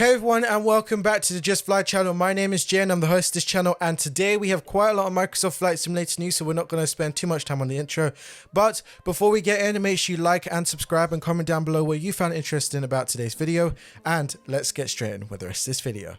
Hey everyone, and welcome back to the Justfly channel. My name is Jay and I'm the host of this channel, and today we have quite a lot of Microsoft Flight Simulator news, so we're not going to spend too much time on the intro. But before we get in, make sure you like and subscribe and comment down below what you found interesting about today's video, and let's get straight in with the rest of this video.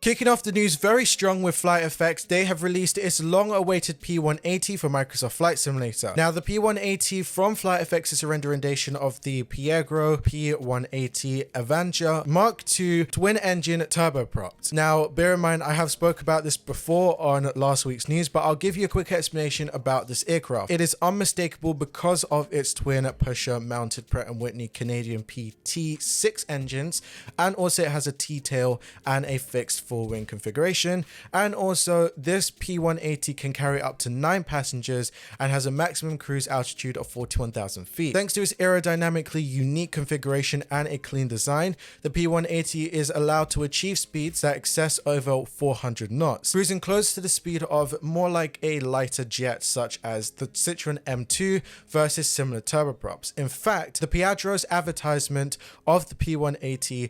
Kicking off the news very strong with FlightFX, they have released its long-awaited P180 for Microsoft Flight Simulator. Now, the P180 from FlightFX is a rendition of the Piegro P180 Avenger Mark II twin-engine turboprops. Now, bear in mind, I have spoke about this before on last week's news, but I'll give you a quick explanation about this aircraft. It is unmistakable because of its twin pusher-mounted Pratt & Whitney Canadian PT6 engines, and also it has a T-tail and a fixed wing configuration, and also this P180 can carry up to 9 passengers and has a maximum cruise altitude of 41,000 feet. Thanks to its aerodynamically unique configuration and a clean design, the P180 is allowed to achieve speeds that excess over 400 knots, cruising close to the speed of more like a lighter jet such as the Citroen M2 versus similar turboprops. In fact, the Piaggio's advertisement of the P180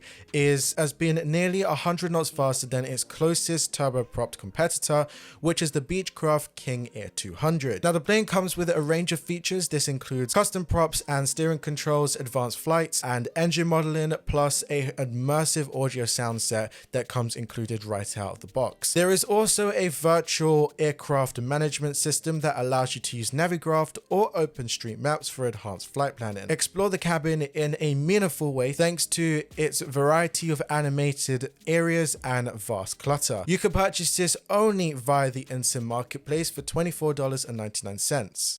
has been nearly 100 knots faster than its closest turbopropped competitor, which is the Beechcraft King Air 200. Now, the plane comes with a range of features. This includes custom props and steering controls, advanced flights, and engine modeling, plus a immersive audio sound set that comes included right out of the box. There is also a virtual aircraft management system that allows you to use Navigraph or OpenStreetMaps for enhanced flight planning. Explore the cabin in a meaningful way thanks to its variety of animated areas and vast clutter. You can purchase this only via the Instant Marketplace for $24.99.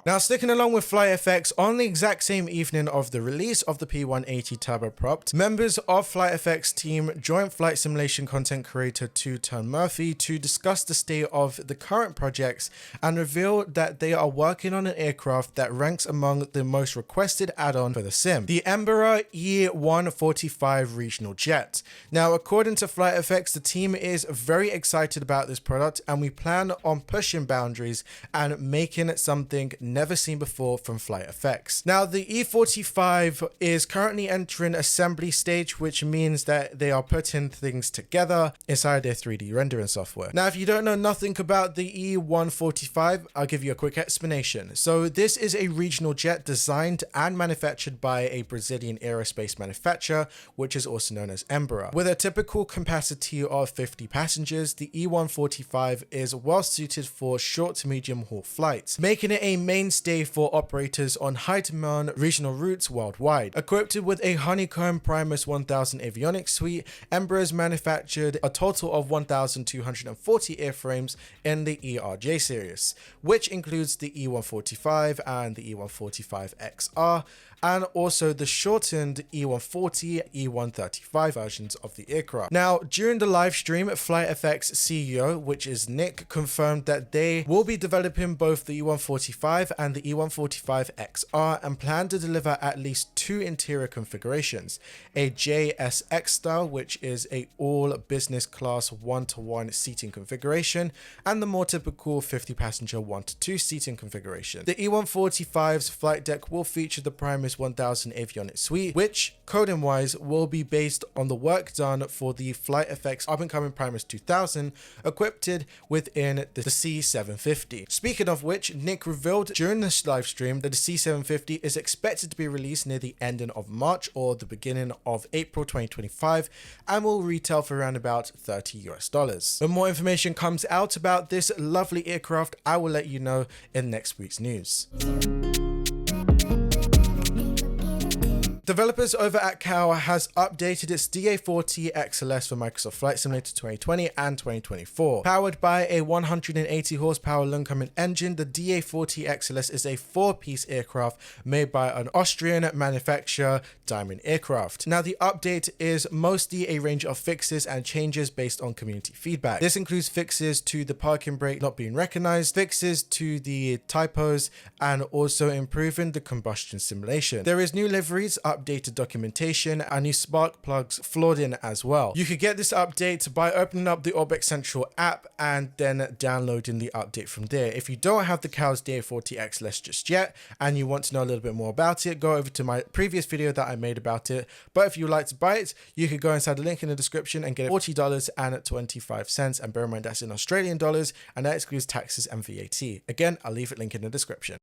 Now, sticking along with FlightFX, on the exact same evening of the release of the P180 turboprop, members of FlightFX team joined flight simulation content creator Two Turn Murphy to discuss the state of the current projects and reveal that they are working on an aircraft that ranks among the most requested add-on for the sim, the Embraer E145 regional jet. Now, according to FlightFX, the team is very excited about this product, and we plan on pushing boundaries and making it something never seen before from FlightFX. Now, the E45 is currently entering assembly stage, which means that they are putting things together inside their 3D rendering software. Now, if you don't know nothing about the E145, I'll give you a quick explanation. So this is a regional jet designed and manufactured by a Brazilian aerospace manufacturer, which is also known as Embraer. With a typical capacity of 50 passengers, the E145 is well suited for short to medium haul flights, making it a mainstay for operators on high-demand regional routes worldwide. Equipped with a Honeycomb Primus 1000 avionics suite, Embraer has manufactured a total of 1,240 airframes in the ERJ series, which includes the E145 and the E145XR, and also the shortened E140, E135 versions of the aircraft. Now, during the live stream, FlightFX CEO, which is Nick, confirmed that they will be developing both the E145 and the E145XR and plan to deliver at least 2 interior configurations, a JSX style, which is a all business class 1-to-1 seating configuration, and the more typical 50 passenger 1-to-2 seating configuration. The E145's flight deck will feature the Primus 1000 avionics suite, which coding wise will be based on the work done for the FlightFX up and coming Primus 2000, equipped within the C750. Speaking of which, Nick revealed during this live stream that the C750 is expected to be released near the ending of March or the beginning of April 2025 and will retail for around about $30. When more information comes out about this lovely aircraft, I will let you know in next week's news. Developers over at Cow has updated its DA40 XLS for Microsoft Flight Simulator 2020 and 2024. Powered by a 180 horsepower Lungkommen engine, the DA40 XLS is a 4-piece aircraft made by an Austrian manufacturer, Diamond Aircraft. Now, the update is mostly a range of fixes and changes based on community feedback. This includes fixes to the parking brake not being recognized, fixes to the typos, and also improving the combustion simulation. There is new liveries, updated documentation and new spark plugs floored in as well. You could get this update by opening up the Orbx Central app and then downloading the update from there. If you don't have the COWS DA40X list just yet and you want to know a little bit more about it, go over to my previous video that I made about it. But if you would like to buy it, you could go inside the link in the description and get it $40.25, and bear in mind that's in Australian dollars and that excludes taxes and VAT. Again, I'll leave it link in the description.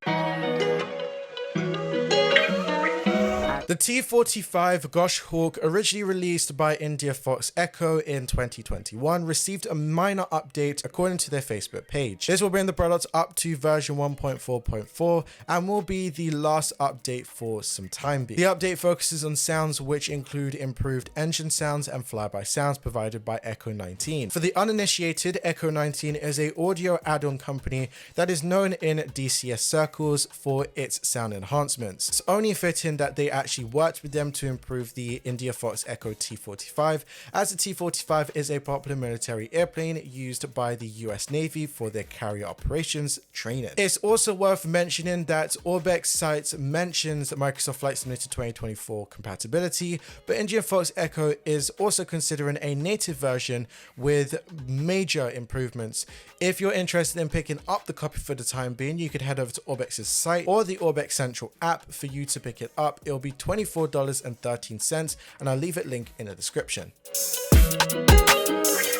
The T-45 Goshawk, originally released by IndiaFoxtEcho in 2021, received a minor update according to their Facebook page. This will bring the product up to version 1.4.4 and will be the last update for some time being. The update focuses on sounds which include improved engine sounds and flyby sounds provided by Echo 19. For the uninitiated, Echo 19 is an audio add-on company that is known in DCS circles for its sound enhancements. It's only fitting that they actually worked with them to improve the IndiaFoxtEcho T-45, as the T-45 is a popular military airplane used by the US Navy for their carrier operations training. It's also worth mentioning that Orbx site mentions Microsoft Flight Simulator 2024 compatibility, but IndiaFoxtEcho is also considering a native version with major improvements. If you're interested in picking up the copy for the time being, you could head over to Orbx's site or the Orbx Central app for you to pick it up. It'll be $24.13 and I'll leave it link in the description.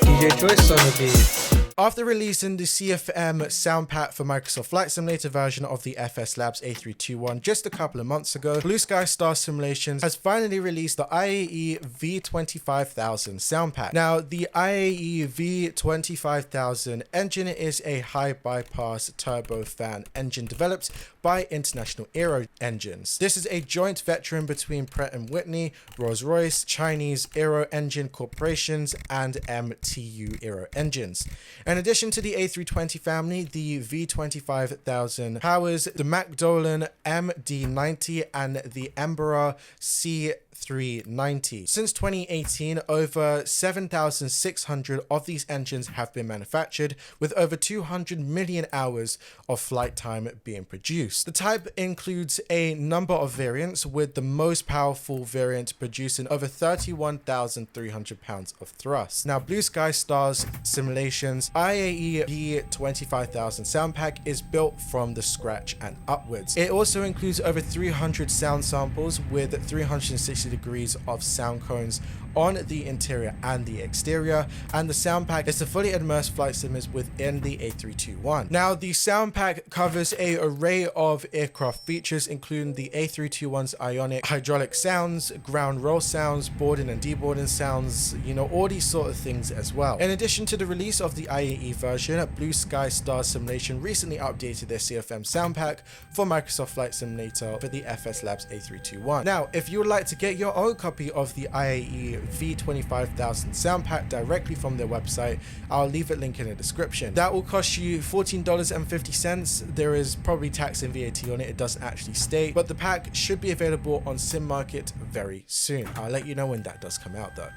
DJ Choice on the beat. After releasing the CFM sound pack for Microsoft Flight Simulator version of the FSLabs A321 just a couple of months ago, Blue Sky Star Simulations has finally released the IAE V2500 sound pack. Now, the IAE V2500 engine is a high bypass turbofan engine developed by International Aero Engines. This is a joint venture between Pratt & Whitney, Rolls-Royce, Chinese Aero Engine Corporations, and MTU Aero Engines. In addition to the A320 family, the V2500 powers the Magdalen MD90 and the Embraer C390. Since 2018, over 7,600 of these engines have been manufactured, with over 200 million hours of flight time being produced. The type includes a number of variants, with the most powerful variant producing over 31,300 pounds of thrust. Now, Blue Sky Stars Simulations IAE V2500 sound pack is built from the scratch and upwards. It also includes over 300 sound samples with 360 degrees of sound cones on the interior and the exterior, and the sound pack is the fully immersed flight simulators within the A321. Now, the sound pack covers an array of aircraft features, including the A321's ionic hydraulic sounds, ground roll sounds, boarding and deboarding sounds, all these sort of things as well. In addition to the release of the IAE version, Blue Sky Star Simulation recently updated their CFM sound pack for Microsoft Flight Simulator for the FSLabs A321. Now, if you would like to get your own copy of the IAE V2500 sound pack directly from their website, I'll leave it link in the description. That will cost you $14.50. There is probably tax and VAT on it. It doesn't actually state, but the pack should be available on Sim Market very soon. I'll let you know when that does come out though.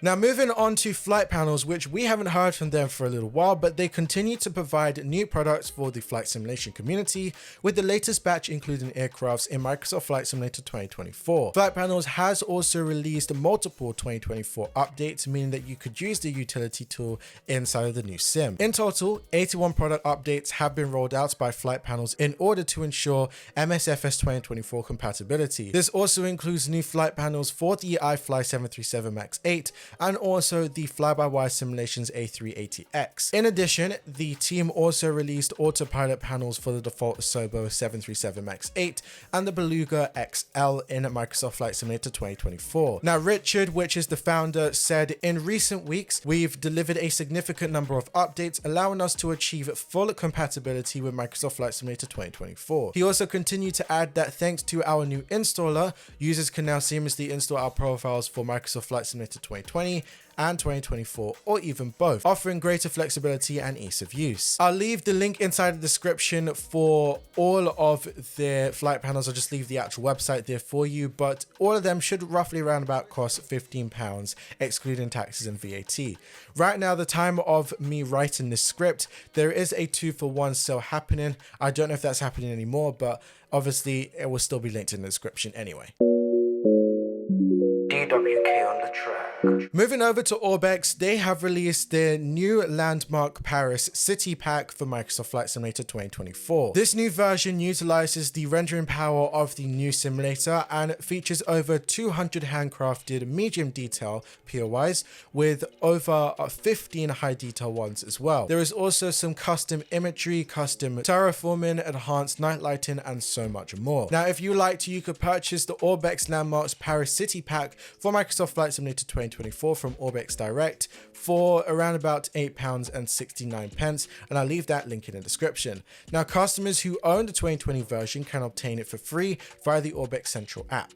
Now, moving on to flight panels, which we haven't heard from them for a little while, but they continue to provide new products for the flight simulation community, with the latest batch including aircrafts in Microsoft Flight Simulator 2024. Flight Panels has also released multiple 2024 updates, meaning that you could use the utility tool inside of the new sim. In total, 81 product updates have been rolled out by Flight Panels in order to ensure MSFS 2024 compatibility. This also includes new flight panels for the iFly 737 MAX 8 and also the fly-by-wire simulations A380X. In addition, the team also released autopilot panels for the default Asobo 737 MAX 8 and the Beluga XL in Microsoft Flight Simulator 2024. Now, Richard, which is the founder, said, "In recent weeks, we've delivered a significant number of updates, allowing us to achieve full compatibility with Microsoft Flight Simulator 2024. He also continued to add that thanks to our new installer, users can now seamlessly install our profiles for Microsoft Flight Simulator 2020 2020 and 2024, or even both, offering greater flexibility and ease of use. I'll leave the link inside the description for all of their flight panels. I'll just leave the actual website there for you, but all of them should roughly around about cost £15, excluding taxes and VAT. Right now, the time of me writing this script, there is a 2-for-1 sale happening. I don't know if that's happening anymore, but obviously it will still be linked in the description anyway. DWK on the track. Moving over to Orbx, they have released their new landmark Paris city pack for Microsoft Flight Simulator 2024. This new version utilizes the rendering power of the new simulator and features over 200 handcrafted medium detail POIs with over 15 high detail ones as well. There is also some custom imagery, custom terraforming, enhanced night lighting, and so much more. Now, if you like to, you could purchase the Orbx Landmarks Paris City Pack for Microsoft Flight Simulator 2024 from Orbx Direct for around about £8.69, and I'll leave that link in the description. Now, customers who own the 2020 version can obtain it for free via the Orbx Central app.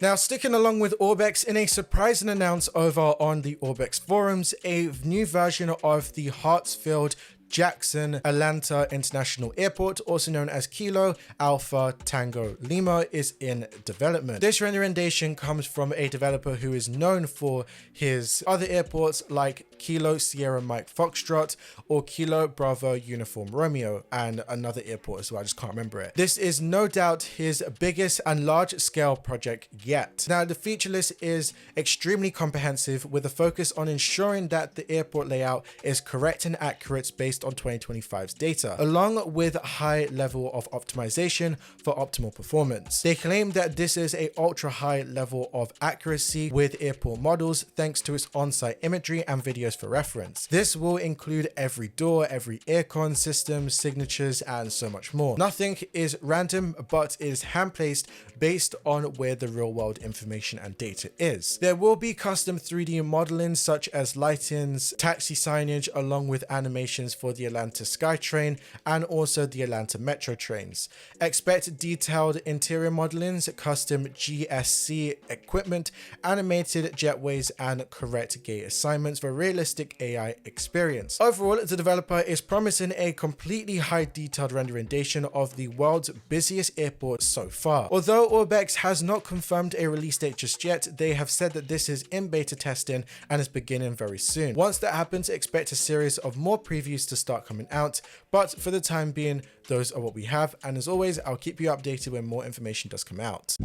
Now, sticking along with Orbx, in a surprising announce over on the Orbx forums, a new version of the Hartsfield-Jackson Atlanta International Airport, also known as Kilo Alpha Tango Lima, is in development. This renderization comes from a developer who is known for his other airports like Kilo Sierra Mike Foxtrot or Kilo Bravo Uniform Romeo, and another airport as well, I just can't remember it. This is no doubt his biggest and large scale project yet. Now, the feature list is extremely comprehensive with a focus on ensuring that the airport layout is correct and accurate based on 2025's data, along with a high level of optimization for optimal performance. They claim that this is a ultra high level of accuracy with airport models thanks to its on-site imagery and videos for reference. This will include every door, every aircon system, signatures, and so much more. Nothing is random, but is hand-placed based on where the real-world information and data is. There will be custom 3D modeling such as lightings, taxi signage, along with animations for the Atlanta SkyTrain and also the Atlanta Metro trains. Expect detailed interior modelings, custom GSC equipment, animated jetways, and correct gate assignments for realistic AI experience. Overall, the developer is promising a completely high detailed renderization of the world's busiest airport so far. Although Orbx has not confirmed a release date just yet, they have said that this is in beta testing and is beginning very soon. Once that happens, expect a series of more previews to start coming out, but for the time being, those are what we have, and as always, I'll keep you updated when more information does come out.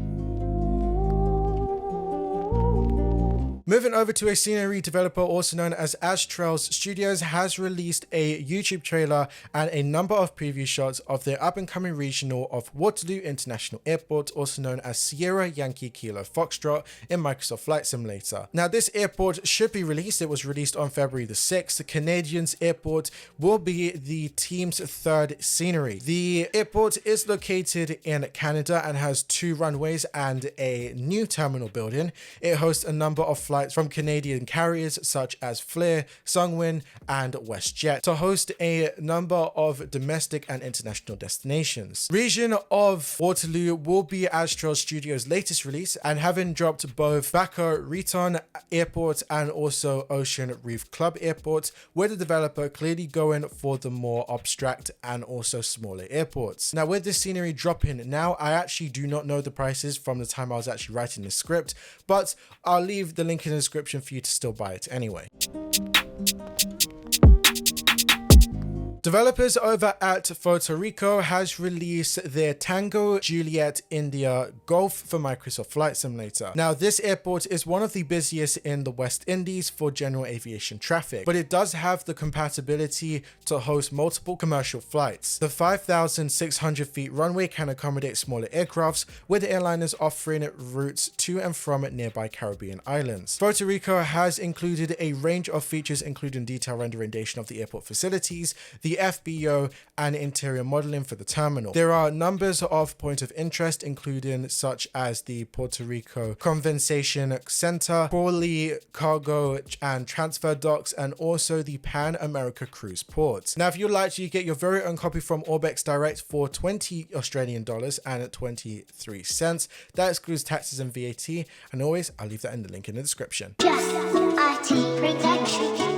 Moving over to a scenery developer also known as Astralis Studios has released a YouTube trailer and a number of preview shots of their up-and-coming regional of Waterloo International Airport, also known as Sierra Yankee Kilo Foxtrot in Microsoft Flight Simulator. Now, this airport should be released. It was released on February the 6th. The Canadians airport will be the team's third scenery. The airport is located in Canada and has 2 runways and a new terminal building. It hosts a number of flights from Canadian carriers such as Flair, Sunwing, and WestJet to host a number of domestic and international destinations. Region of Waterloo will be Astralis Studios' latest release, and having dropped both Boca Raton Airport and also Ocean Reef Club Airport, with the developer clearly going for the more abstract and also smaller airports. Now, with this scenery dropping now, I actually do not know the prices from the time I was actually writing the script, but I'll leave the link in the description for you to still buy it anyway. Developers over at Rico has released their Tango Juliet India Golf for Microsoft Flight Simulator. Now, this airport is one of the busiest in the West Indies for general aviation traffic, but it does have the compatibility to host multiple commercial flights. The 5,600 feet runway can accommodate smaller aircrafts, with airliners offering routes to and from nearby Caribbean islands. Rico has included a range of features including detailed renderization of the airport facilities, the FBO, and interior modeling for the terminal. There are numbers of points of interest, including such as the Puerto Rico Convention Center, Crawley Cargo and Transfer Docks, and also the Pan America Cruise Ports. Now, if you'd like to get your very own copy from Orbx direct for $20 Australian and 23 cents, that excludes taxes and VAT, and always I'll leave that in the link in the description. Just IT protection.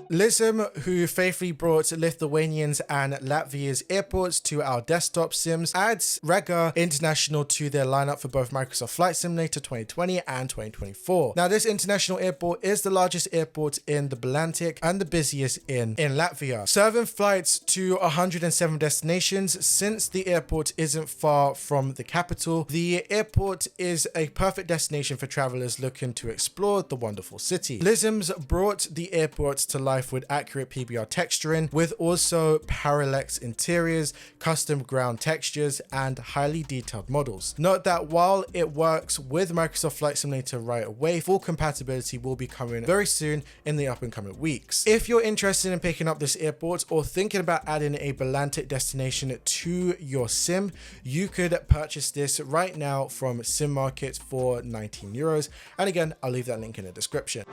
Lisium, who faithfully brought Lithuanians and Latvia's airports to our desktop sims, adds Riga International to their lineup for both Microsoft Flight Simulator 2020 and 2024. Now, this international airport is the largest airport in the Baltic and the busiest in Latvia, serving flights to 107 destinations. Since the airport isn't far from the capital, the airport is a perfect destination for travelers looking to explore the wonderful city. Lisium's brought the airport to life with accurate PBR texturing, with also parallax interiors, custom ground textures, and highly detailed models. Note that while it works with Microsoft Flight Simulator right away, full compatibility will be coming very soon in the up and coming weeks. If you're interested in picking up this airport or thinking about adding a Baltic destination to your sim, you could purchase this right now from Sim Market for €19. And again, I'll leave that link in the description.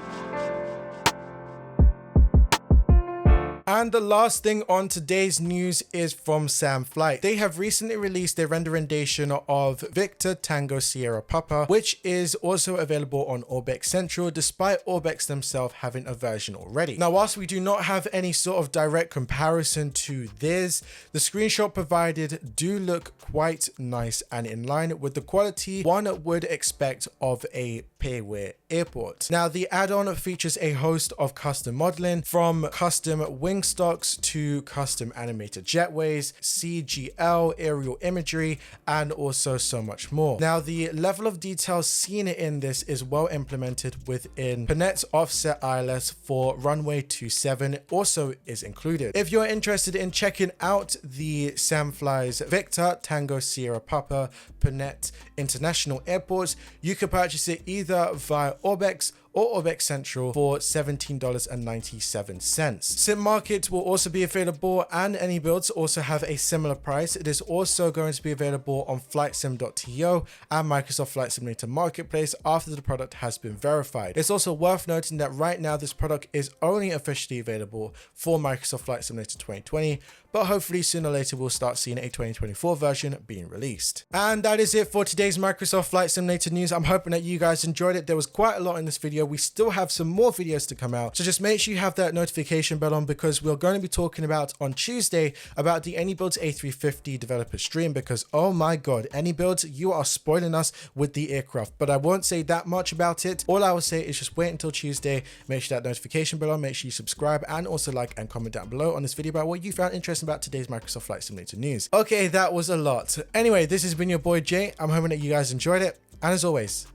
And the last thing on today's news is from SiamFlight. They have recently released a renderization of Victor Tango Sierra Papa, which is also available on Orbx Central, despite Orbx themselves having a version already. Now, whilst we do not have any sort of direct comparison to this, the screenshot provided do look quite nice and in line with the quality one would expect of a payware airport. Now, the add-on features a host of custom modeling, from custom wing stocks to custom animated jetways, CGL, aerial imagery, and also so much more. Now, the level of detail seen in this is well implemented within Phuket offset ILS for runway 27 also is included. If you're interested in checking out the SiamFlight's Victor Tango Sierra Papa Phuket International Airports, you can purchase it either via Orbx or Orbx Central for $17.97. Sim Market will also be available, and any builds also have a similar price. It is also going to be available on FlightSim.to and Microsoft Flight Simulator Marketplace after the product has been verified. It's also worth noting that right now this product is only officially available for Microsoft Flight Simulator 2020, but hopefully sooner or later we'll start seeing a 2024 version being released. And that is it for today's Microsoft Flight Simulator news. I'm hoping that you guys enjoyed it. There was quite a lot in this video. We still have some more videos to come out, so just make sure you have that notification bell on, because we're going to be talking about on Tuesday about the AnyBuilds A350 developer stream, because oh my god, AnyBuilds, you are spoiling us with the aircraft. But I won't say that much about it. All I will say is just wait until Tuesday, make sure that notification bell on, make sure you subscribe, and also like and comment down below on this video about what you found interesting about today's Microsoft Flight Simulator news. Okay, that was a lot. Anyway, this has been your boy Jay. I'm hoping that you guys enjoyed it, and as always,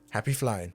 happy flying.